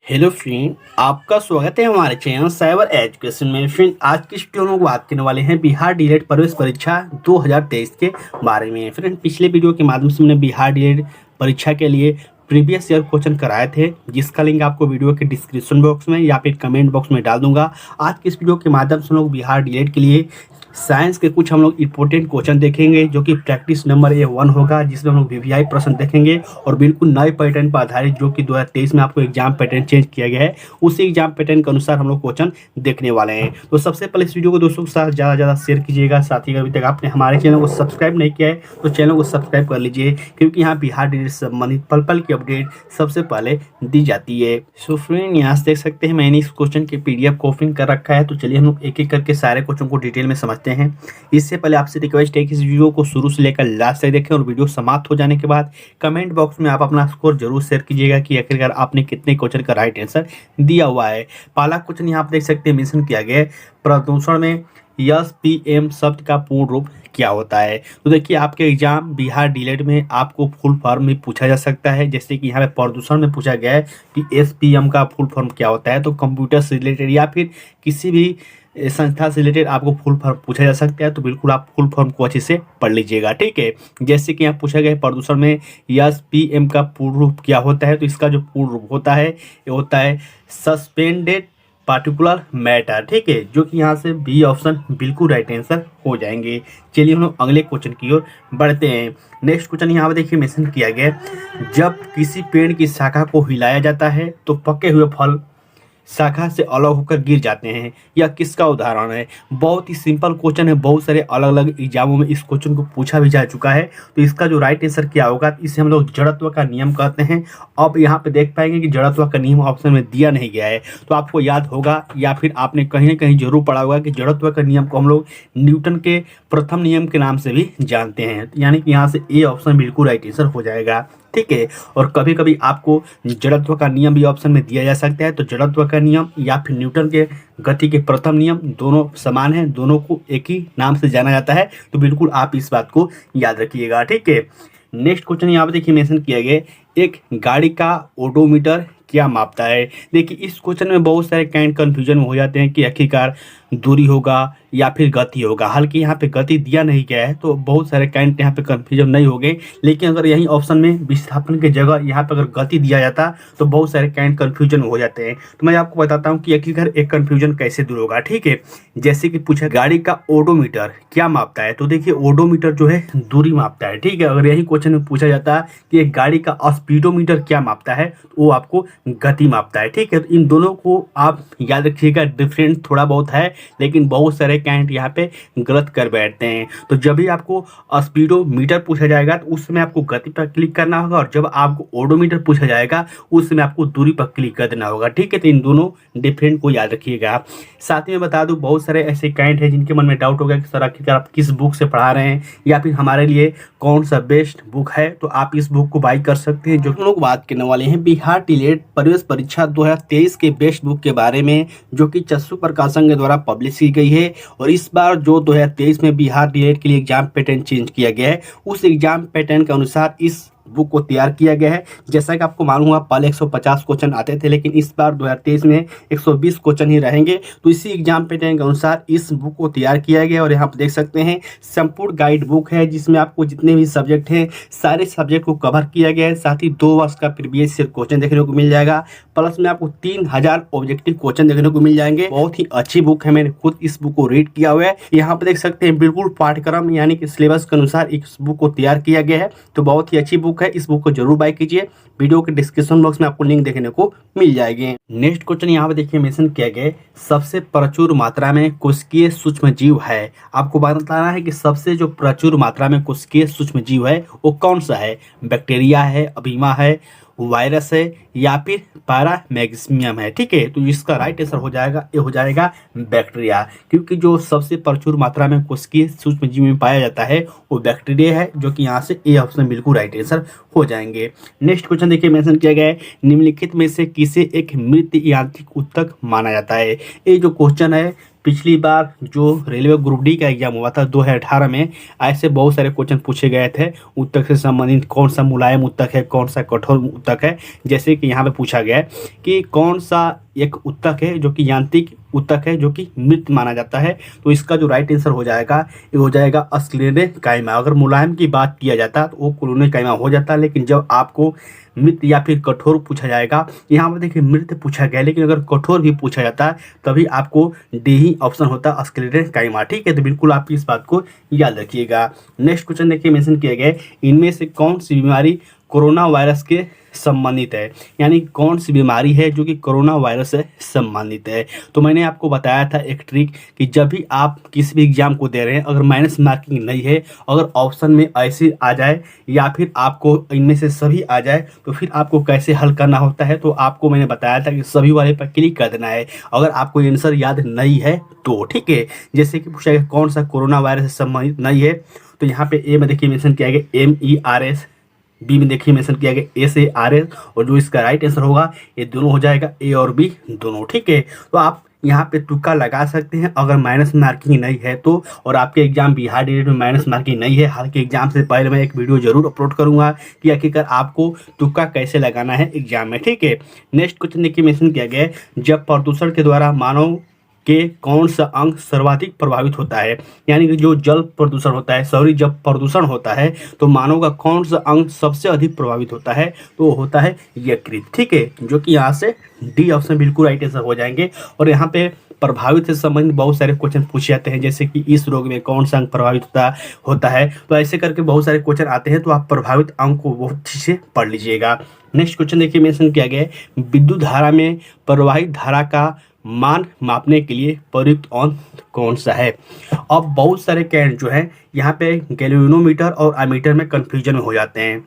Hello friend, आपका स्वागत है हमारे चैनल साइबर एजुकेशन में। फ्रेंड, आज की वीडियो में हम बात करने वाले हैं बिहार डीएलएड प्रवेश परीक्षा 2023 के बारे में। फ्रेंड, पिछले वीडियो के माध्यम से हमने बिहार डीएलएड परीक्षा के लिए प्रीवियस ईयर क्वेश्चन कराए थे, जिसका लिंक आपको वीडियो के डिस्क्रिप्शन बॉक्स में या फिर कमेंट बॉक्स में डाल दूंगा। आज की इस वीडियो के माध्यम से हम लोग बिहार डीएलएड के लिए साइंस के कुछ हम लोग इंपॉर्टेंट क्वेश्चन देखेंगे, जो कि प्रैक्टिस नंबर A1 होगा, जिसमें हम लोग वीवीआई प्रश्न देखेंगे और बिल्कुल नए पैटर्न पर आधारित, जो कि 2023 में आपको एग्जाम पैटर्न चेंज किया गया है, उसी एग्जाम पैटर्न के अनुसार हम लोग क्वेश्चन देखने वाले हैं। तो सबसे पहले इस वीडियो को दोस्तों के साथ ज़्यादा शेयर कीजिएगा। साथ ही अभी तक आपने हमारे चैनल को सब्सक्राइब नहीं किया है तो चैनल को सब्सक्राइब कर लीजिए, क्योंकि यहाँ बिहार डीएलएड से संबंधित पल पल की अपडेट सबसे पहले दी जाती है। सो फ्रेंड, यहाँ से देख सकते हैं मैंने इस क्वेश्चन के PDF को ओपन कर रखा है। तो चलिए हम लोग एक एक करके सारे क्वेश्चन को डिटेल में समझते हैं। इससे पहले आपसे रिक्वेस्ट है कि इस वीडियो को शुरू से लेकर लास्ट तक देखें, और वीडियो समाप्त हो जाने के बाद कमेंट बॉक्स में आप अपना स्कोर जरूर शेयर कीजिएगा कि आखिरकार आपने कितने क्वेश्चन का राइट आंसर दिया हुआ है। पहला क्वेश्चन यहाँ आप देख सकते हैं मेंशन किया गया है, प्रदूषण में SPM शब्द का पूर्ण रूप क्या होता है। तो देखिए, आपके एग्जाम बिहार डीएलएड में आपको फुल फॉर्म भी पूछा जा सकता है। जैसे कि यहाँ पे प्रदूषण में पूछा गया है कि SPM का फुल फॉर्म क्या होता है, तो कंप्यूटर से रिलेटेड या फिर किसी भी संस्था से रिलेटेड आपको फुल फॉर्म पूछा जा सकता है। तो बिल्कुल आप फुल फॉर्म को अच्छे से पढ़ लीजिएगा, ठीक है। जैसे कि यहाँ पूछा गया है प्रदूषण में SPM का पूर्ण रूप क्या होता है, तो इसका जो पूर्ण रूप होता है ये होता है सस्पेंडेड पार्टिकुलर मैटर, ठीक है, जो कि यहाँ से बी ऑप्शन बिल्कुल राइट आंसर हो जाएंगे। चलिए हम लोग अगले क्वेश्चन की ओर बढ़ते हैं। नेक्स्ट क्वेश्चन यहाँ पर देखिए मेंशन किया गया है, जब किसी पेड़ की शाखा को हिलाया जाता है तो पके हुए फल शाखा से अलग होकर गिर जाते हैं, यह किसका उदाहरण है। बहुत ही सिंपल क्वेश्चन है, बहुत सारे अलग अलग एग्जामों में इस क्वेश्चन को पूछा भी जा चुका है। तो इसका जो राइट आंसर क्या होगा, इसे हम लोग जड़त्व का नियम कहते हैं। अब यहाँ पे देख पाएंगे कि जड़त्व का नियम ऑप्शन में दिया नहीं गया है, तो आपको याद होगा या फिर आपने कहीं ना कहीं जरूर पढ़ा होगा कि जड़त्व का नियम को हम लोग न्यूटन के प्रथम नियम के नाम से भी जानते हैं। यानी कि यहाँ से ए ऑप्शन बिल्कुल राइट आंसर हो जाएगा, ठीक है। और कभी कभी आपको जड़त्व का नियम भी ऑप्शन में दिया जा सकता है, तो जड़त्व का नियम या फिर न्यूटन के गति के प्रथम नियम दोनों समान हैं, दोनों को एक ही नाम से जाना जाता है। तो बिल्कुल आप इस बात को याद रखिएगा, ठीक है। नेक्स्ट क्वेश्चन यहाँ पे देखिए मेंशन किया गया, एक गाड़ी का ओडोमीटर क्या मापता है। देखिए, इस क्वेश्चन में बहुत सारे काइंड कन्फ्यूजन हो जाते हैं कि आखिरकार दूरी होगा या फिर गति होगा। हालांकि यहाँ पे गति दिया नहीं गया है, तो बहुत सारे काइंड यहाँ पे कन्फ्यूजन नहीं हो गए। लेकिन अगर यही ऑप्शन में विस्थापन की जगह यहाँ पे अगर गति दिया जाता तो बहुत सारे काइंड कन्फ्यूजन हो जाते हैं। तो मैं आपको बताता हूँ कि आखिरकार एक कन्फ्यूजन कैसे दूर होगा, ठीक है। जैसे कि पूछा गाड़ी का ओडोमीटर क्या मापता है, तो देखिए ओडोमीटर जो है दूरी मापता है, ठीक है। अगर यही क्वेश्चन में पूछा जाता कि एक गाड़ी का स्पीडोमीटर क्या मापता है, तो वो आपको गति मापता है, ठीक है। तो इन दोनों को आप याद रखिएगा, डिफरेंस थोड़ा बहुत है, लेकिन बहुत सारे कैंट यहाँ पे गलत कर बैठते हैं। तो जब भी आपको स्पीडोमीटर पूछा जाएगा तो उस समय आपको गति पर क्लिक करना होगा, और जब आपको ओडोमीटर पूछा जाएगा उस समय आपको दूरी पर क्लिक कर देना होगा, ठीक है। तो इन दोनों डिफरेंट को याद रखिएगा। साथ ही में बता दूं, बहुत सारे ऐसे कैंट हैं जिनके मन में डाउट होगा कि सर आखिरकार आप किस बुक से पढ़ा रहे हैं या फिर हमारे लिए कौन सा बेस्ट बुक है। तो आप इस बुक को बाई कर सकते हैं। जो हम लोग बात करने वाले हैं बिहार डीएलएड प्रवेश परीक्षा 2023 के बेस्ट बुक के बारे में, जो कि चस्सू प्रकाशन के द्वारा पब्लिश की गई है। और इस बार जो 2023 में बिहार डीएलएड के लिए एग्जाम पैटर्न चेंज किया गया है, उस एग्जाम पैटर्न के अनुसार इस बुक को तैयार किया गया है। जैसा कि आपको मालूम हुआ, पहले 150 क्वेश्चन आते थे, लेकिन इस बार 2023 में 120 क्वेश्चन ही रहेंगे। तो इसी एग्जाम पैटर्न के अनुसार इस बुक को तैयार किया गया। और यहाँ पर देख सकते हैं संपूर्ण गाइड बुक है, जिसमें आपको जितने भी सब्जेक्ट हैं सारे सब्जेक्ट को कवर किया गया है। साथ ही 2 वर्ष का प्रीवियस ईयर क्वेश्चन देखने को मिल जाएगा, प्लस में आपको 3000 ऑब्जेक्टिव क्वेश्चन देखने को मिल जाएंगे। बहुत ही अच्छी बुक है, मैंने खुद इस बुक को रीड किया हुआ है। यहाँ पर देख सकते हैं बिल्कुल पाठ्यक्रम यानी कि सिलेबस के अनुसार इस बुक को तैयार किया गया है। तो बहुत ही अच्छी बुक है, इस बुक को जरूर बाय कीजिए। वीडियो के डिस्क्रिप्शन बॉक्स में आपको लिंक देखने को मिल जाएगी। नेक्स्ट क्वेश्चन यहाँ पे देखिए मेंशन किया गया, सबसे प्रचुर मात्रा में कोशिकीय सूक्ष्म जीव है। आपको बताना है कि सबसे जो प्रचुर मात्रा में कोशिकीय सूक्ष्म जीव है वो कौन सा है। बैक्टीरिया है, अमीबा है, वायरस है या फिर पैरामैग्नीशियम है, ठीक है। तो इसका राइट आंसर हो जाएगा, ये हो जाएगा बैक्टीरिया, क्योंकि जो सबसे प्रचुर मात्रा में कोशिकीय सूक्ष्म जीव में पाया जाता है वो बैक्टीरिया है, जो कि यहाँ से ए ऑप्शन बिल्कुल राइट आंसर हो जाएंगे। नेक्स्ट क्वेश्चन देखिए मेंशन किया गया है, निम्नलिखित में से किसे एक मृत यांत्रिक ऊतक माना जाता है। ये जो क्वेश्चन है पिछली बार जो रेलवे ग्रुप डी का एग्जाम हुआ था 2018 में, ऐसे बहुत सारे क्वेश्चन पूछे गए थे उत्तक से संबंधित। कौन सा मुलायम उत्तक है, कौन सा कठोर उत्तक है। जैसे कि यहाँ पे पूछा गया है कि कौन सा एक उत्तक है जो कि यांत्रिक उत्तक है जो कि मृत माना जाता है। तो इसका जो राइट आंसर हो जाएगा ये हो जाएगा अस्क्लेरे काइमा। अगर मुलायम की बात किया जाता तो वो क्लोरे काइमा हो जाता, लेकिन जब आपको मृत या फिर कठोर पूछा जाएगा, यहाँ पर देखिए मृत पूछा गया, लेकिन अगर कठोर भी पूछा जाता तभी आपको डी ही ऑप्शन होता अस्क्लेरे काइमा। ठीक है, तो बिल्कुल आप इस बात को याद रखिएगा। नेक्स्ट क्वेश्चन देखिए मेंशन किया गया है, इनमें से कौन सी बीमारी कोरोना वायरस के संबंधित है। यानी कौन सी बीमारी है जो कि कोरोना वायरस से संबंधित है। तो मैंने आपको बताया था एक ट्रिक कि जब भी आप किसी भी एग्जाम को दे रहे हैं, अगर माइनस मार्किंग नहीं है, अगर ऑप्शन में ऐसे आ जाए या फिर आपको इनमें से सभी आ जाए, तो फिर आपको कैसे हल करना होता है। तो आपको मैंने बताया था कि सभी वाले पर क्लिक कर देना है अगर आपको आंसर याद नहीं है तो। ठीक है, जैसे कि पूछा गया कौन सा कोरोना वायरस से संबंधित नहीं है, तो यहाँ पे ए में देखिए मेंशन किया गया MERS, बी में देखिए मेंशन किया गया SARS, और जो इसका राइट आंसर होगा ये दोनों हो जाएगा ए और बी दोनों। ठीक है, तो आप यहाँ पे तुक्का लगा सकते हैं अगर माइनस मार्किंग नहीं है तो। और आपके एग्जाम बिहार डीएलएड में माइनस मार्किंग नहीं है, हालांकि एग्जाम से पहले मैं एक वीडियो जरूर अपलोड करूंगा कि आखिरकार आपको तुक्का कैसे लगाना है एग्जाम में। ठीक है, नेक्स्ट क्वेश्चन देखिए मेंशन किया गया है, जब प्रदूषण के द्वारा मानव के कौन सा अंग सर्वाधिक प्रभावित होता है। यानी कि जो जल प्रदूषण होता है, सॉरी जब प्रदूषण होता है तो मानव का कौन सा अंग सबसे अधिक प्रभावित होता है, तो होता है यकृत। ठीक है, जो कि यहाँ से डी ऑप्शन बिल्कुल राइट आंसर हो जाएंगे। और यहाँ पे प्रभावित से संबंधित बहुत सारे क्वेश्चन पूछे जाते हैं, जैसे कि इस रोग में कौन सा अंग प्रभावित होता है। तो ऐसे करके बहुत सारे क्वेश्चन आते हैं, तो आप प्रभावित अंग को बहुत अच्छे से पढ़ लीजिएगा। नेक्स्ट क्वेश्चन देखिए मेंशन किया गया है, विद्युत धारा में प्रवाहित धारा का मान मापने के लिए प्रयुक्त औंध कौन सा है। अब बहुत सारे कैंड जो है यहाँ पे गैल्वेनोमीटर और एमीटर में कंफ्यूजन में हो जाते हैं।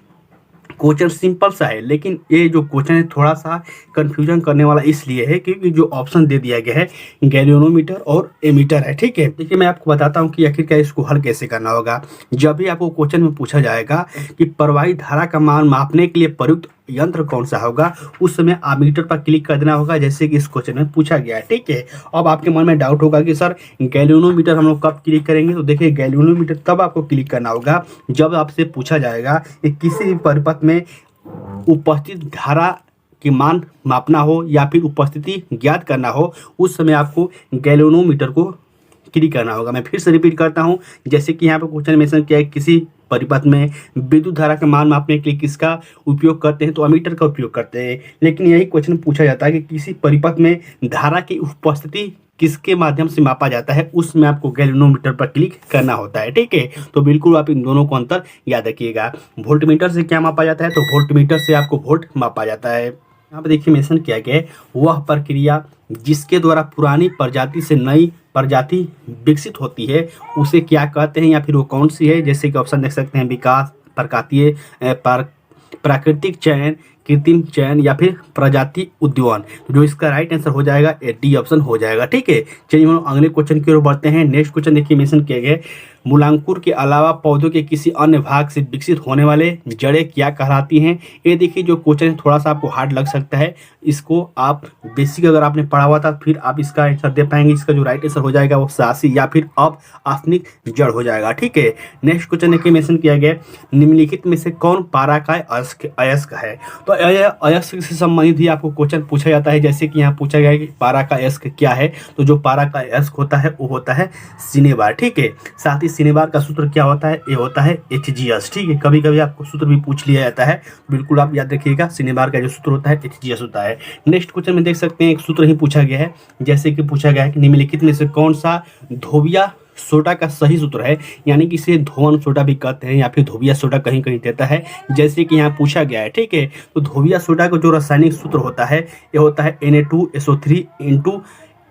क्वेश्चन सिंपल सा है, लेकिन ये जो क्वेश्चन है थोड़ा सा कंफ्यूजन करने वाला इसलिए है क्योंकि जो ऑप्शन दे दिया गया है गैल्वेनोमीटर और एमीटर है। ठीक है, देखिए मैं आपको बताता हूँ कि आखिरकार इसको हल कैसे करना होगा। जब भी आपको क्वेश्चन में पूछा जाएगा कि प्रवाहित धारा का मान मापने के लिए प्रयुक्त यंत्र कौन सा होगा, उस समय एमीटर पर क्लिक कर देना होगा, जैसे कि इस क्वेश्चन में पूछा गया है। ठीक है, अब आपके मन में डाउट होगा कि सर गैल्वेनोमीटर हम लोग कब क्लिक करेंगे। तो देखिए गैल्वेनोमीटर तब आपको क्लिक करना होगा जब आपसे पूछा जाएगा कि किसी भी परिपथ में उपस्थित धारा की मान मापना हो या फिर उपस्थिति ज्ञात करना हो, उस समय आपको गैल्वेनोमीटर को क्लिक करना होगा। मैं फिर से रिपीट करता हूं, जैसे कि यहाँ पे क्वेश्चन मेंशन किया है किसी परिपथ में विद्युत धारा का मान मापने के लिए किसका उपयोग करते हैं, तो एमीटर का उपयोग करते हैं। लेकिन यही क्वेश्चन पूछा जाता है कि किसी परिपथ में धारा की उपस्थिति किसके माध्यम से मापा जाता है, उसमें आपको गैल्वेनोमीटर पर क्लिक करना होता है। ठीक है, तो बिल्कुल आप इन दोनों को अंतर याद रखिएगा। वोल्टमीटर से क्या मापा जाता है, तो वोल्टमीटर से आपको वोल्ट मापा जाता है। यहाँ पे देखिए मेंशन किया गया है, वह प्रक्रिया जिसके द्वारा पुरानी प्रजाति से नई प्रजाति विकसित होती है उसे क्या कहते हैं या फिर वो कौन सी है। जैसे कि ऑप्शन देख सकते हैं, विकास, प्रकातीय, प्राकृतिक चयन, कृत्रिम चयन या फिर प्रजाति उद्यान। जो इसका राइट आंसर हो जाएगा डी ऑप्शन हो जाएगा। ठीक है, चलिए हम अगले क्वेश्चन की ओर बढ़ते हैं। नेक्स्ट क्वेश्चन देखिए मेंशन किया गया है, मूलांकुर के अलावा पौधों के किसी अन्य भाग से विकसित होने वाले जड़ें क्या कहलाती हैं। ये देखिए जो क्वेश्चन है थोड़ा सा आपको हार्ड लग सकता है, इसको आप बेसिक अगर आपने पढ़ा हुआ था फिर आप इसका आंसर दे पाएंगे। इसका जो राइट आंसर हो जाएगा वो सासी या फिर आसनिक जड़ हो जाएगा। ठीक है, नेक्स्ट क्वेश्चन देखिए मेंशन किया गया, निम्नलिखित में से कौन पारा का अयस्क है। तो अयस्क से संबंधित ही आपको क्वेश्चन पूछा जाता है। जैसे कि यहाँ पूछा गया है कि पारा का अयस्क क्या है, तो जो पारा का अयस्क होता है वो होता है सिनेबार। ठीक है, साथ ही सिनेबार का सूत्र क्या होता है, ये होता है HGS। ठीक है, कभी कभी आपको सूत्र भी पूछ लिया जाता है, बिल्कुल आप याद रखिएगा सिनेबार का जो सूत्र होता है HGS होता है। नेक्स्ट क्वेश्चन में देख सकते हैं एक सूत्र ही पूछा गया है, जैसे कि पूछा गया है कि निम्नलिखित में से कौन सा धोबिया सोडा का सही सूत्र है। यानी कि इसे धोवन सोडा भी कहते हैं या फिर धोबिया सोडा कहीं कहीं देता है, जैसे कि यहाँ पूछा गया है। ठीक है, तो धोबिया सोडा का जो रासायनिक सूत्र होता है ये होता है Na2SO3 ×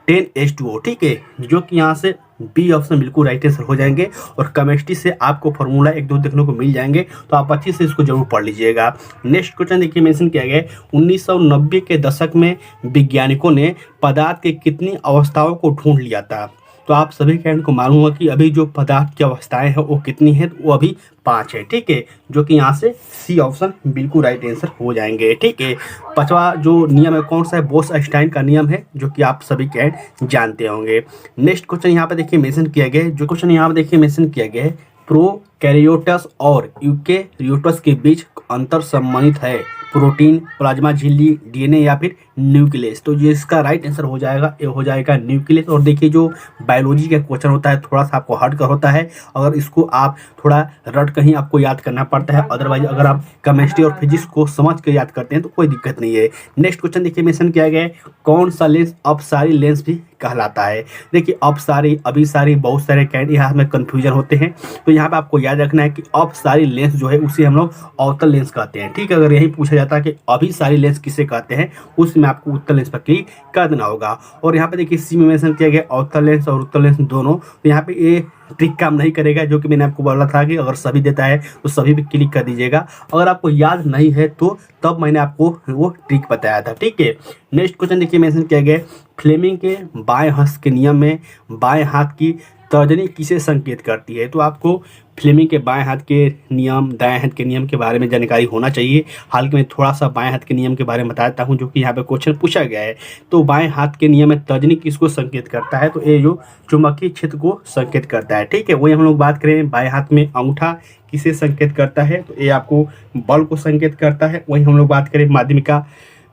10H2O। ठीक है, जो कि यहाँ से बी ऑप्शन बिल्कुल राइट आंसर हो जाएंगे। और केमिस्ट्री से आपको फार्मूला एक दो देखने को मिल जाएंगे, तो आप अच्छे से इसको जरूर पढ़ लीजिएगा। नेक्स्ट क्वेश्चन देखिए मेंशन किया गया है, 1990 के दशक में वैज्ञानिकों ने पदार्थ के कितनी अवस्थाओं को ढूंढ लिया था। तो आप सभी कैंडिडेट को मालूम होगा कि अभी जो पदार्थ की अवस्थाएं हैं वो कितनी है, तो वो अभी 5 है। ठीक है, जो कि यहाँ से सी ऑप्शन बिल्कुल राइट आंसर हो जाएंगे। ठीक है, 5वां जो नियम है कौन सा है, बोस-आइंस्टाइन का नियम है, जो कि आप सभी कैंडिडेट जानते होंगे। नेक्स्ट क्वेश्चन यहाँ पे देखिए मेंशन किया गया है, जो क्वेश्चन यहाँ पे देखिए मेंशन किया गया है, प्रोकैरियोट्स और यूकेरियोट्स के बीच अंतर संबंधित है, प्रोटीन, प्लाज्मा झिल्ली, डीएनए या फिर न्यूक्लियस। तो ये इसका राइट आंसर हो जाएगा, ये हो जाएगा न्यूक्लियस। और देखिए जो बायोलॉजी का क्वेश्चन होता है थोड़ा सा आपको हट कर होता है, अगर इसको आप थोड़ा रट कहीं आपको याद करना पड़ता है, अदरवाइज अगर आप केमिस्ट्री और फिजिक्स को समझ के याद करते हैं तो कोई दिक्कत नहीं है। नेक्स्ट क्वेश्चन देखिए मेंशन किया गया है, कौन सा लेंस अपसारी लेंस भी कहलाता है। देखिए अपसारी, अभिसारी, बहुत सारे कैंडिडेट यहाँ में कन्फ्यूजन होते हैं, तो यहाँ पे आपको याद रखना है कि अपसारी लेंस जो है उसे हम लोग अवतल लेंस कहते हैं। ठीक है, अगर यही पूछा जाता है कि अभिसारी लेंस किसे कहते हैं, उसमें आपको उत्तल लेंस पर क्लिक कर देना होगा। और यहाँ पे देखिए सी में मेंशन किया गया अवतल लेंस और उत्तल लेंस दोनों, तो यहाँ पे ये ट्रिक काम नहीं करेगा, जो कि मैंने आपको बोला था कि अगर सभी देता है तो सभी पे क्लिक कर दीजिएगा। अगर आपको याद नहीं है तो तब मैंने आपको वो ट्रिक बताया था। ठीक है, नेक्स्ट क्वेश्चन देखिए मेंशन किया गया फ्लेमिंग के बाएं हाथ के नियम में बाएं हाथ की तर्जनी किसे संकेत करती है। तो आपको फ्लेमिंग के बाएं हाथ के नियम, दाएं हाथ के नियम के बारे में जानकारी होना चाहिए। हालांकि मैं थोड़ा सा बाएं हाथ के नियम के बारे में बताता हूं, जो कि यहाँ पे क्वेश्चन पूछा गया है। तो बाएं हाथ के नियम में तर्जनी किसको संकेत करता है, तो ये जो चुंबकीय क्षेत्र को संकेत करता है। ठीक है, वही हम लोग बात करें बाएं हाथ में अंगूठा किसे संकेत करता है, तो ये आपको बल को संकेत करता है। वही हम लोग बात करें माध्यमिका,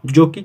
जो कि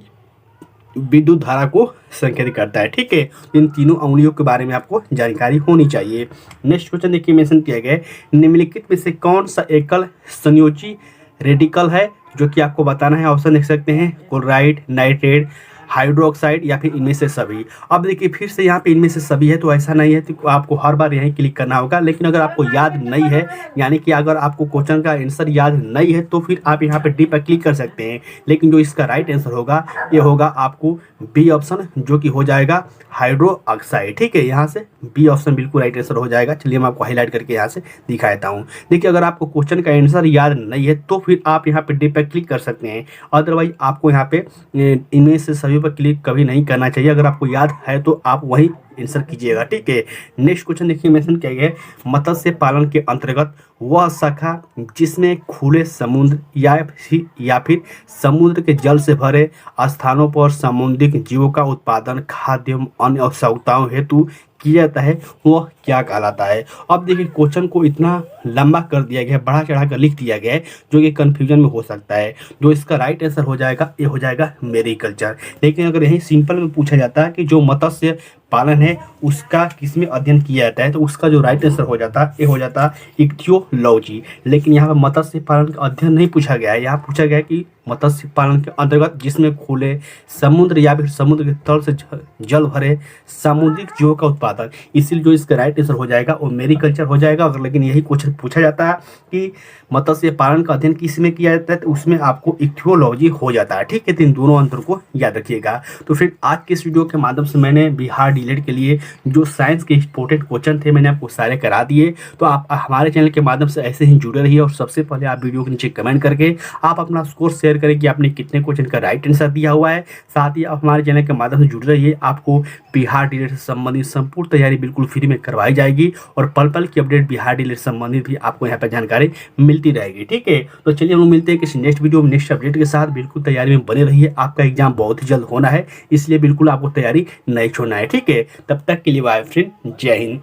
विद्युत धारा को संकेत करता है। ठीक है, इन तीनों अंगुलियों के बारे में आपको जानकारी होनी चाहिए। नेक्स्ट क्वेश्चन देखिए मेंशन किया गया है, निम्नलिखित में से कौन सा एकल संयोजी रेडिकल है, जो कि आपको बताना है। ऑप्शन देख सकते हैं, क्लोराइड, नाइट्रेट, हाइड्रोक्साइड या फिर इनमें से सभी। अब देखिए फिर से यहाँ पे इनमें से सभी है, तो ऐसा नहीं है तो आपको हर बार यहीं क्लिक करना होगा। लेकिन अगर आपको याद नहीं है, यानी कि अगर आपको क्वेश्चन का आंसर याद नहीं है, तो फिर आप यहाँ पे डी पर क्लिक कर सकते हैं। लेकिन जो इसका राइट आंसर होगा ये होगा आपको बी ऑप्शन, जो कि हो जाएगा हाइड्रो ऑक्साइड। ठीक है, यहाँ से बी ऑप्शन बिल्कुल राइट आंसर हो जाएगा। चलिए मैं आपको हाईलाइट करके यहाँ से दिखा देता हूँ। देखिए अगर आपको क्वेश्चन का आंसर याद नहीं है तो फिर आप यहाँ पे डी पर क्लिक कर सकते हैं, अदरवाइज आपको यहाँ पे इनमें से सभी पर क्लिक कभी नहीं करना चाहिए। अगर आपको याद है तो आप वही आंसर कीजिएगा। ठीक है, नेक्स्ट क्वेश्चन देखिए मेंशन किया गया है, मत्स्य पालन के अंतर्गत वह शाखा जिसमें खुले समुद्र या फिर समुद्र के जल से भरे स्थानों पर समुद्री जीवों का उत्पादन खाद्य एवं अन्य आवश्यकताओं हेतु किया जाता है, वह क्या कहलाता है। अब देखिए क्वेश्चन को इतना लंबा कर दिया गया है, बढ़ा चढ़ा कर लिख दिया गया है, जो कि कन्फ्यूजन में हो सकता है। जो इसका राइट आंसर हो जाएगा ये हो जाएगा मेरिकल्चर। लेकिन अगर यही सिंपल में पूछा जाता है कि जो मत्स्य पालन है उसका किसमें अध्ययन किया जाता है, तो उसका जो राइट आंसर हो जाता ये हो जाता इक्थियोलॉजी। लेकिन यहाँ पर मत्स्य पालन का अध्ययन नहीं पूछा गया है, यहाँ पूछा गया है कि मत्स्य पालन के अंतर्गत जिसमें खुले समुद्र या फिर समुद्र के तल से जल भरे सामुद्रिक जीवों का उत्पादन, इसलिए जो इसका राइट आंसर हो जाएगा वो मेरिकल्चर हो जाएगा। अगर लेकिन यही क्वेश्चन पूछा जाता है कि मत्स्य पालन का अध्ययन किस में किया जाता है, तो उसमें आपको इक्थियोलॉजी हो जाता है। ठीक है, तो इन दोनों अंतर को याद रखिएगा। तो फिर आज के इस वीडियो के माध्यम से मैंने बिहार डीएलएड के लिए जो साइंस के इंपॉर्टेंट क्वेश्चन थे मैंने आपको सारे करा दिए। तो आप हमारे चैनल के माध्यम से ऐसे ही जुड़े रहिए, और सबसे पहले आप वीडियो के नीचे कमेंट करके आप अपना स्कोर शेयर करें कि आपने कितने क्वेश्चन का राइट आंसर दिया हुआ है। साथ ही आप हमारे चैनल के माध्यम से जुड़े रहिए, आपको बिहार डीएलएड से संबंधित संपूर्ण तैयारी बिल्कुल फ्री में करवाई जाएगी, और पल पल की अपडेट बिहार डीएलएड संबंधित भी आपको यहाँ पर जानकारी मिलती रहेगी। ठीक है, तो चलिए हम लोग मिलते हैं किसी नेक्स्ट वीडियो में नेक्स्ट अपडेट के साथ। बिल्कुल तैयारी में बने रहिए, आपका एग्जाम बहुत ही जल्द होना है, इसलिए बिल्कुल आपको तैयारी नहीं छोड़ना है। ठीक है, तब तक के लिए बाय फ्रेंड, जय हिंद।